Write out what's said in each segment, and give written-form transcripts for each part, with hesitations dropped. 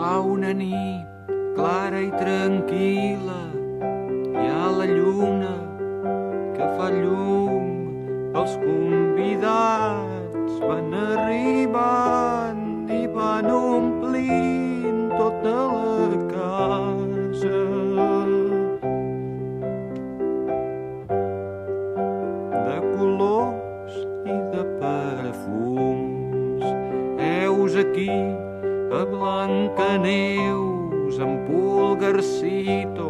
Fa una nit clara i tranquil·la, hi ha la lluna que fa llum, els convidats van arribant i van omplint tota la casa. De colors i de perfums, heus aquí a Blancaneus, en Pulgarcito,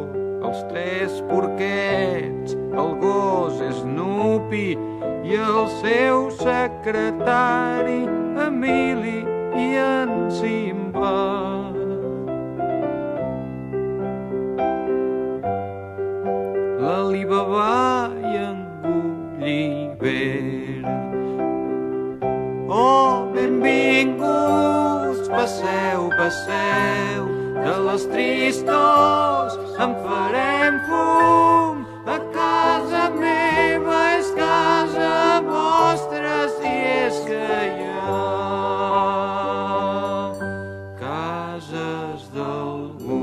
els tres porquets, el gos Snoopy i el seu secretari Emili i en Simba. L'Alibaba i en Gulliver. Oh, benvinguts, passeu, passeu, de les tristors en farem fum. A casa meva és casa vostra, si és que hi ha cases d'algú.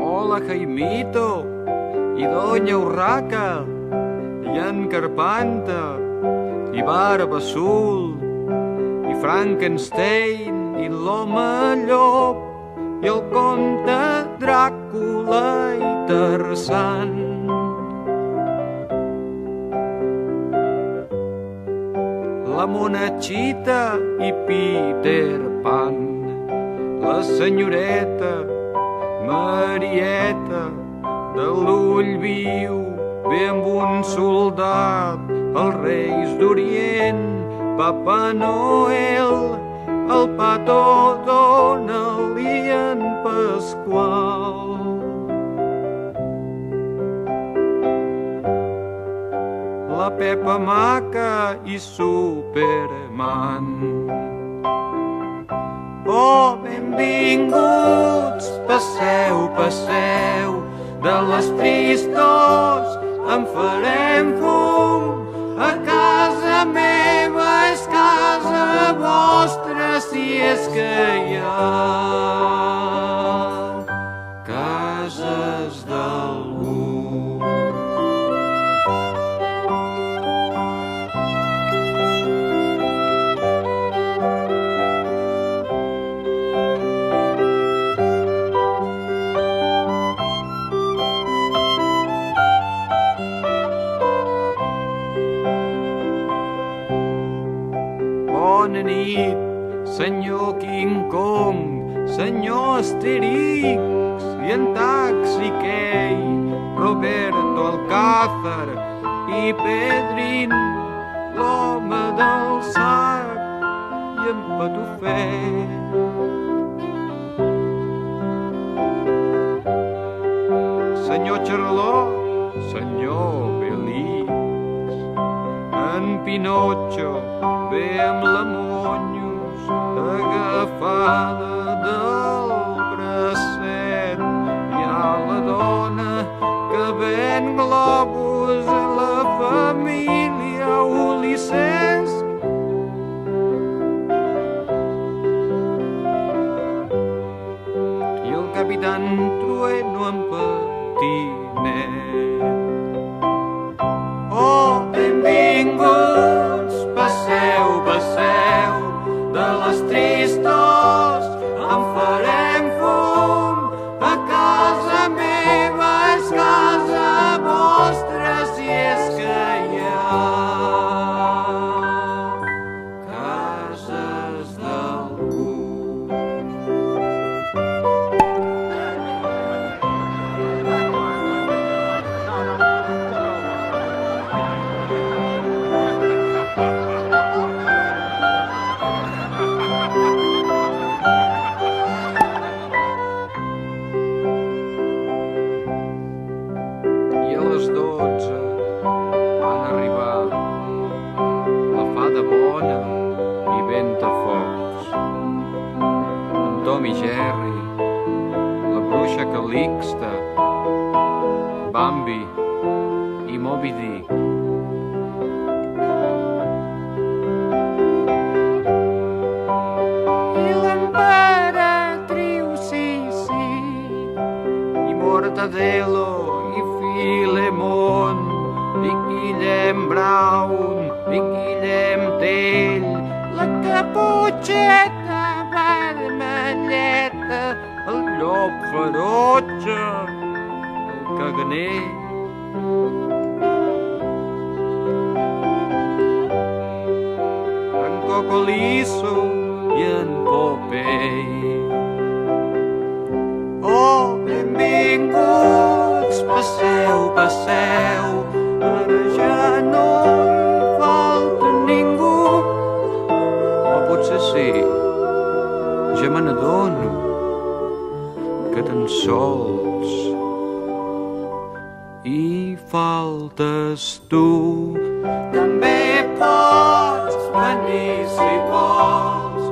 Hola, Jaimito i Doña Urraca i en Carpanta i Barba Azul i Frankenstein i l'home llop i el comte Dràcula i Tarzan. La Monachita i Peter Pan, la senyoreta Marieta de l'ull viu, ve amb un soldat, els reis d'Orient, Papa Noel, el Pato Donald i en Pasqual. La Pepa Maca i Superman. Oh, benvinguts, passeu, passeu, de les tristors en farem fum. A casa meva és casa vostra, si és que hi ha cases d'algú. Bona nit, senyor King Kong, senyor Asterix i en Taxi Key, Roberto Alcázar i Pedrin, l'home del sac i en Patufet. Senyor Charlot, senyor Belix, en Pinotxo ve amb la Monyos agafada del bracet. Hi ha la dona que ven globus a la família Ulisses. I el capitán Trueno en patinet. Oh, benvinguts, passeu, passeu, de les tristors en farem fum. A casa meva és casa vostra, si és que hi ha cases d'algú. I a les 12 van arribar la fada Bob i Jerry, la bruixa Calixta, Bambi i Moby Dick. I l'emperatriu Sisi, i Mortadelo, i Filemon, i Guillem Brown, i Guillem Tell, la Caputxeta vermelleta, el llop ferotge, el caganer. En Cocolisso i en Popeye. Oh, benvinguts, passeu, passeu, ara ja no hi falta ningú. O potser sí, ja me n'adono que tan sols hi faltes tu. També pots venir si vols,